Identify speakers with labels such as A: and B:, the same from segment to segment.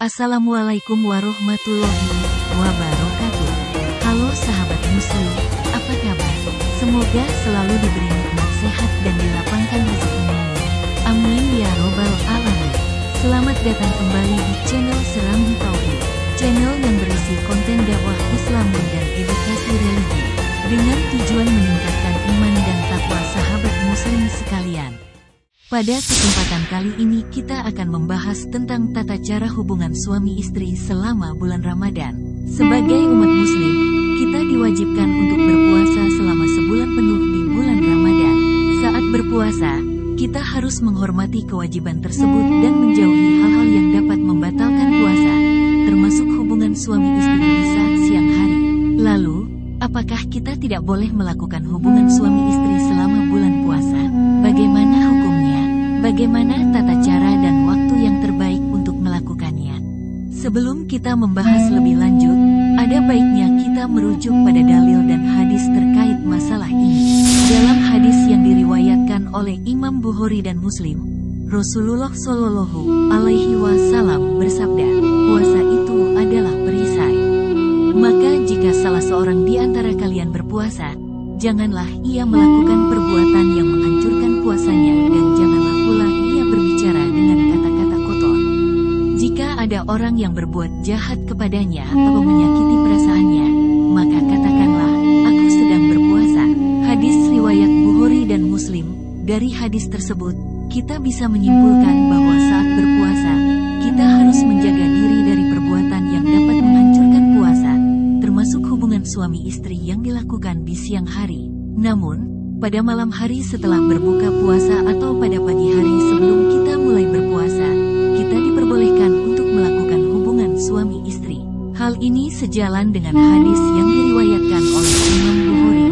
A: Assalamualaikum warahmatullahi wabarakatuh. Halo sahabat muslim, apa kabar? Semoga selalu diberi nikmat sehat dan dilapangkan rezekinya. Amin ya robbal alamin. Selamat datang kembali di channel Serambi Tauhid, channel yang berisi konten dakwah Islam dan edukasi religi, dengan tujuan meningkatkan iman dan takwa sahabat muslim sekalian. Pada kesempatan kali ini kita akan membahas tentang tata cara hubungan suami istri selama bulan Ramadan. Sebagai umat muslim, kita diwajibkan untuk berpuasa selama sebulan penuh di bulan Ramadan. Saat berpuasa, kita harus menghormati kewajiban tersebut dan menjauhi hal-hal yang dapat membatalkan puasa, termasuk hubungan suami istri di saat siang hari. Lalu, apakah kita tidak boleh melakukan hubungan suami istri selama bulan puasa? Bagaimana hukumnya? Bagaimana tata cara dan waktu yang terbaik untuk melakukannya? Sebelum kita membahas lebih lanjut, ada baiknya kita merujuk pada dalil dan hadis terkait masalah ini. Dalam hadis yang diriwayatkan oleh Imam Bukhari dan Muslim, Rasulullah Shallallahu Alaihi Wasallam bersabda, puasa itu adalah perisai. Maka jika salah seorang di antara kalian berpuasa, janganlah ia melakukan perbuatan yang menghancurkan puasanya, dan janganlah pula ia berbicara dengan kata-kata kotor. Jika ada orang yang berbuat jahat kepadanya atau menyakiti perasaannya, maka katakanlah, aku sedang berpuasa. Hadis riwayat Bukhari dan Muslim. Dari hadis tersebut, kita bisa menyimpulkan bahwa saat berpuasa, kita harus menjaga diri dari perbuatan yang dapat menghancurkan puasa, termasuk hubungan suami istri yang dilakukan di siang hari. Namun, pada malam hari setelah berbuka puasa atau pada pagi hari sebelum kita mulai berpuasa, kita diperbolehkan untuk melakukan hubungan suami istri. Hal ini sejalan dengan hadis yang diriwayatkan oleh Imam Bukhari.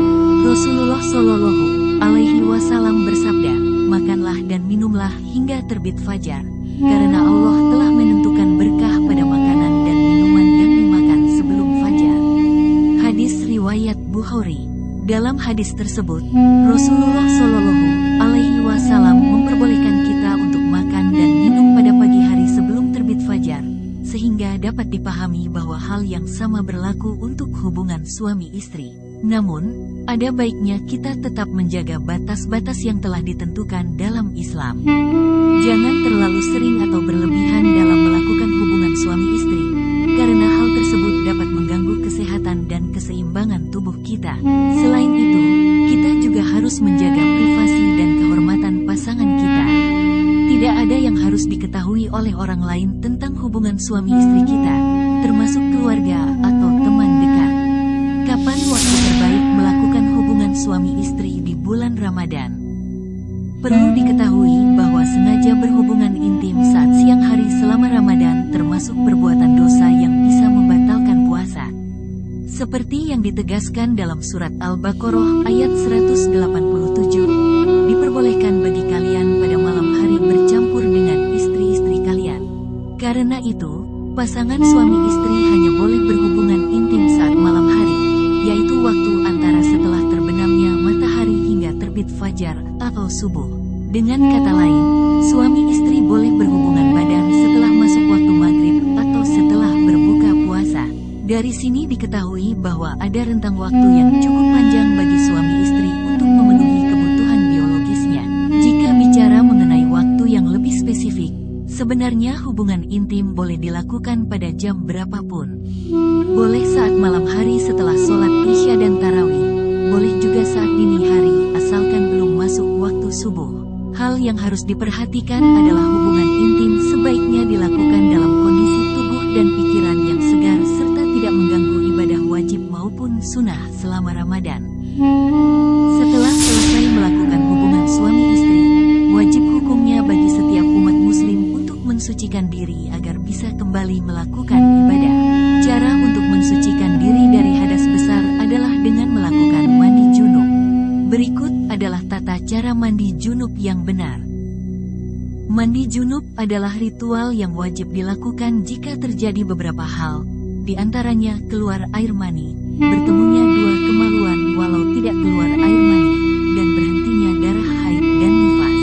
A: Rasulullah Shallallahu Alaihi Wasallam bersabda, makanlah dan minumlah hingga terbit fajar, karena Allah telah menentukan berkah pada makanan dan minuman yang dimakan sebelum fajar. Hadis riwayat Bukhari. Dalam hadis tersebut, Rasulullah Shallallahu Alaihi Wasallam memperbolehkan kita untuk makan dan minum pada pagi hari sebelum terbit fajar, sehingga dapat dipahami bahwa hal yang sama berlaku untuk hubungan suami istri. Namun, ada baiknya kita tetap menjaga batas-batas yang telah ditentukan dalam Islam. Jangan terlalu sering atau berlebihan dalam melakukan hubungan suami istri, karena hal tersebut dapat mengganggu kesehatan dan keseimbangan tubuh kita. Selain itu, kita juga harus menjaga privasi dan kehormatan pasangan kita. Tidak ada yang harus diketahui oleh orang lain tentang hubungan suami istri kita, termasuk keluarga atau teman dekat. Kapan waktu terbaik melakukan hubungan suami istri di bulan Ramadan? Perlu diketahui bahwa sengaja berhubungan intim saat siang hari selama Ramadan termasuk perbuatan dosa yang bisa membatalkan puasa. Seperti yang ditegaskan dalam surat Al-Baqarah ayat 187, diperbolehkan bagi kalian pada malam hari bercampur dengan istri-istri kalian. Karena itu, pasangan suami istri hanya boleh berhubungan intim saat malam hari, yaitu waktu antara setelah terbenamnya matahari hingga terbit fajar atau subuh. Dengan kata lain, suami istri boleh berhubungan badan setelah masuk waktu maghrib atau setelah berbuka puasa. Dari sini diketahui bahwa ada rentang waktu yang cukup panjang bagi suami istri untuk memenuhi kebutuhan biologisnya. Jika bicara mengenai waktu yang lebih spesifik, sebenarnya hubungan intim boleh dilakukan pada jam berapapun. Boleh saat malam hari setelah sholat Isya dan Tarawih, boleh juga saat dini hari asalkan belum masuk waktu subuh. Hal yang harus diperhatikan adalah hubungan intim sebaiknya dilakukan dalam kondisi tubuh dan pikiran yang segar serta tidak mengganggu ibadah wajib maupun sunnah selama Ramadan. Setelah selesai melakukan hubungan suami istri, wajib hukumnya bagi setiap umat muslim untuk mensucikan diri agar bisa kembali melakukan ibadah. Cara untuk mensucikan diri dari hadas besar adalah dengan melakukan mandi junub. Berikut adalah tata cara mandi junub yang benar. Mandi junub adalah ritual yang wajib dilakukan jika terjadi beberapa hal, di antaranya keluar air mani, bertemunya dua kemaluan walau tidak keluar air mani, dan berhentinya darah haid dan nifas.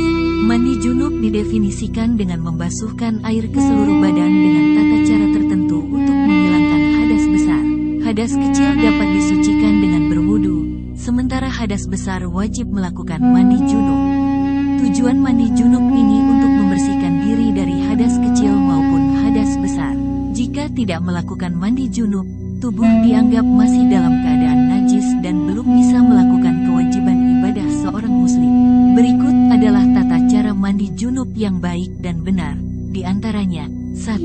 A: Mandi junub didefinisikan dengan membasuhkan air ke seluruh badan dengan tata cara tertentu untuk menghilangkan hadas besar. Hadas kecil dapat disucikan dengan berwudu, sementara hadas besar wajib melakukan mandi junub. Tujuan mandi junub ini untuk membersihkan diri dari hadas kecil maupun hadas besar. Jika tidak melakukan mandi junub, tubuh dianggap masih dalam keadaan najis dan belum bisa melakukan kewajiban ibadah seorang muslim. Berikut adalah tata cara mandi junub yang baik dan benar. Di antaranya, 1.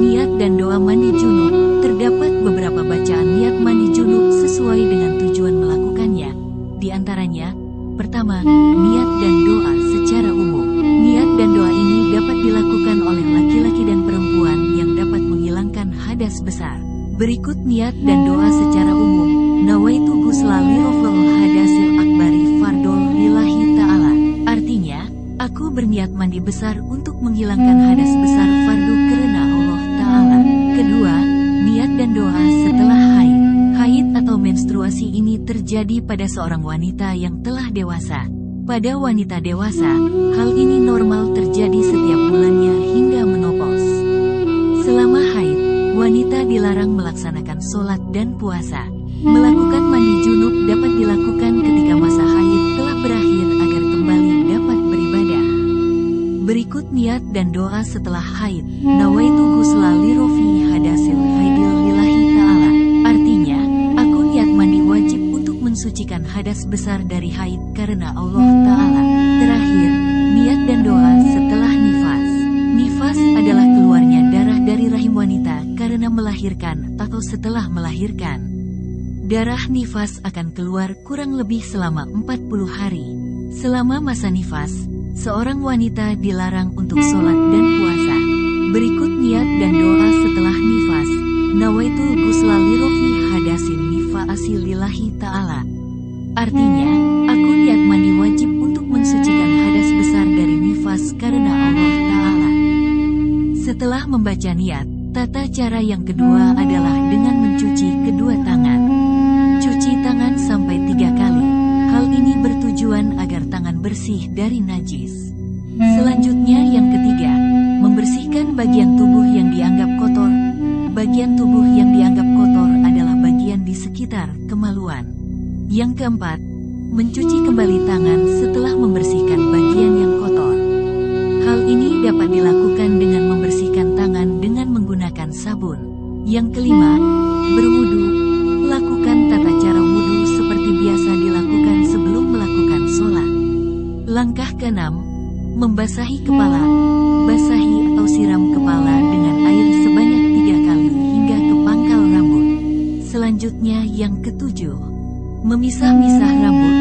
A: Niat dan doa mandi junub. Terdapat beberapa bacaan niat mandi junub sesuai dengan tujuan melakukannya. Di antaranya, pertama, niat dan doa secara umum. Niat dan doa ini dapat dilakukan oleh laki-laki dan perempuan yang dapat menghilangkan hadas besar. Berikut niat dan doa secara umum. Nawaitu ghusla li raf'il hadasil akbari fardol lillahi ta'ala. Artinya, aku berniat mandi besar untuk menghilangkan hadas besar fardu karena Allah Ta'ala. Kedua, niat dan doa setelah haid. Haid atau menstruasi ini terjadi pada seorang wanita yang telah dewasa. Pada wanita dewasa, hal ini normal terjadi setiap bulannya hingga menopause. Selama haid, wanita dilarang melaksanakan sholat dan puasa. Melakukan mandi junub dapat dilakukan ketika masa haid telah berakhir agar kembali dapat beribadah. Berikut niat dan doa setelah haid. Nawaitu ghusla li raf'i hadasil haidil lillahi ta'ala. Artinya, aku niat mandi wajib untuk mensucikan hadas besar dari haid karena Allah Ta'ala. Terakhir, niat dan doa setelah nifas. Nifas adalah keluarnya darah dari rahim wanita karena melahirkan atau setelah melahirkan. Darah nifas akan keluar kurang lebih selama 40 hari. Selama masa nifas, seorang wanita dilarang untuk sholat dan puasa. Berikut niat dan doa setelah nifas. Nawaitu ghusla li raf'i hadasin nifasi lillahi ta'ala. Artinya, aku niat mandi wajib untuk mensucikan hadas besar dari nifas karena Allah Ta'ala. Setelah membaca niat, tata cara yang kedua adalah dengan mencuci kedua tangan. Cuci tangan sampai 3 kali. Hal ini bertujuan agar tangan bersih dari najis. Selanjutnya yang ketiga, membersihkan bagian tubuh yang dianggap kotor. Bagian tubuh yang dianggap kotor adalah bagian di sekitar kemaluan. Yang keempat, mencuci kembali tangan setelah membersihkan bagian yang kotor. Hal ini dapat dilakukan dengan membersihkan tangan dengan menggunakan sabun. Yang kelima, berwudu. Lakukan tata cara wudu seperti biasa dilakukan sebelum melakukan sholat. Langkah keenam, membasahi kepala. Basahi atau siram kepala dengan air sebanyak 3 kali hingga ke pangkal rambut. Selanjutnya yang ketujuh, memisah-misah rambut.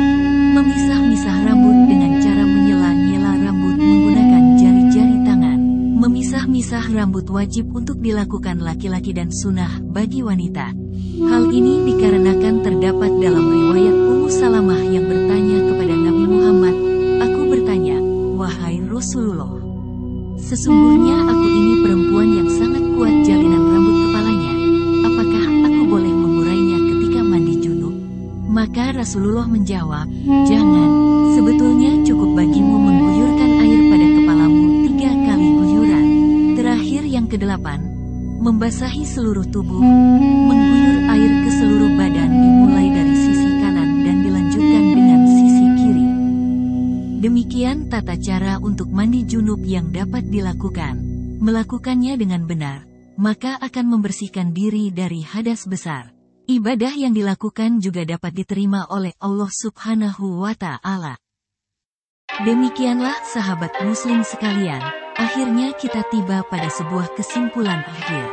A: Memisah-misah rambut dengan cara menyela-nyela rambut menggunakan jari-jari tangan. Memisah-misah rambut wajib untuk dilakukan laki-laki dan sunnah bagi wanita. Hal ini dikarenakan terdapat dalam riwayat Ummu Salamah yang bertanya kepada Nabi Muhammad, "Aku bertanya, wahai Rasulullah, sesungguhnya aku ini perempuan yang sangat kuat jalinan rambut kepalanya. Apakah aku boleh mengurainya ketika mandi junub?" Maka Rasulullah menjawab, "Jangan, sebetulnya cukup bagimu mengguyurkan air pada kepalamu 3 kali guyuran." Terakhir yang kedelapan, membasahi seluruh tubuh. Mengguyur air ke seluruh badan dimulai dari sisi kanan dan dilanjutkan dengan sisi kiri. Demikian tata cara untuk mandi junub yang dapat dilakukan. Melakukannya dengan benar, maka akan membersihkan diri dari hadas besar. Ibadah yang dilakukan juga dapat diterima oleh Allah Subhanahu wa Ta'ala. Demikianlah sahabat muslim sekalian, akhirnya kita tiba pada sebuah kesimpulan akhir.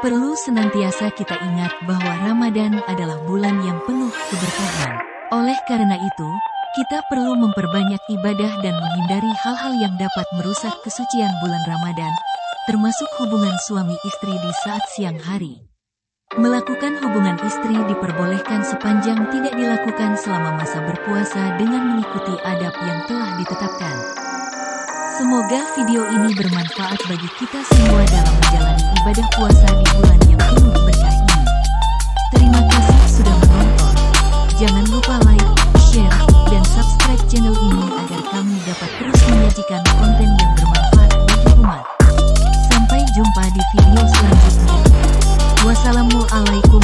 A: Perlu senantiasa kita ingat bahwa Ramadan adalah bulan yang penuh keberkahan. Oleh karena itu, kita perlu memperbanyak ibadah dan menghindari hal-hal yang dapat merusak kesucian bulan Ramadan, termasuk hubungan suami istri di saat siang hari. Melakukan hubungan istri diperbolehkan sepanjang tidak dilakukan selama masa berpuasa dengan mengikuti adab yang telah ditetapkan. Semoga video ini bermanfaat bagi kita semua dalam menjalani ibadah puasa di bulan yang penuh berkah ini. Terima kasih sudah menonton. Jangan lupa like, share, dan subscribe channel ini agar kami dapat terus menyajikan konten yang bermanfaat bagi umat. Sampai jumpa di video selanjutnya. Wassalamualaikum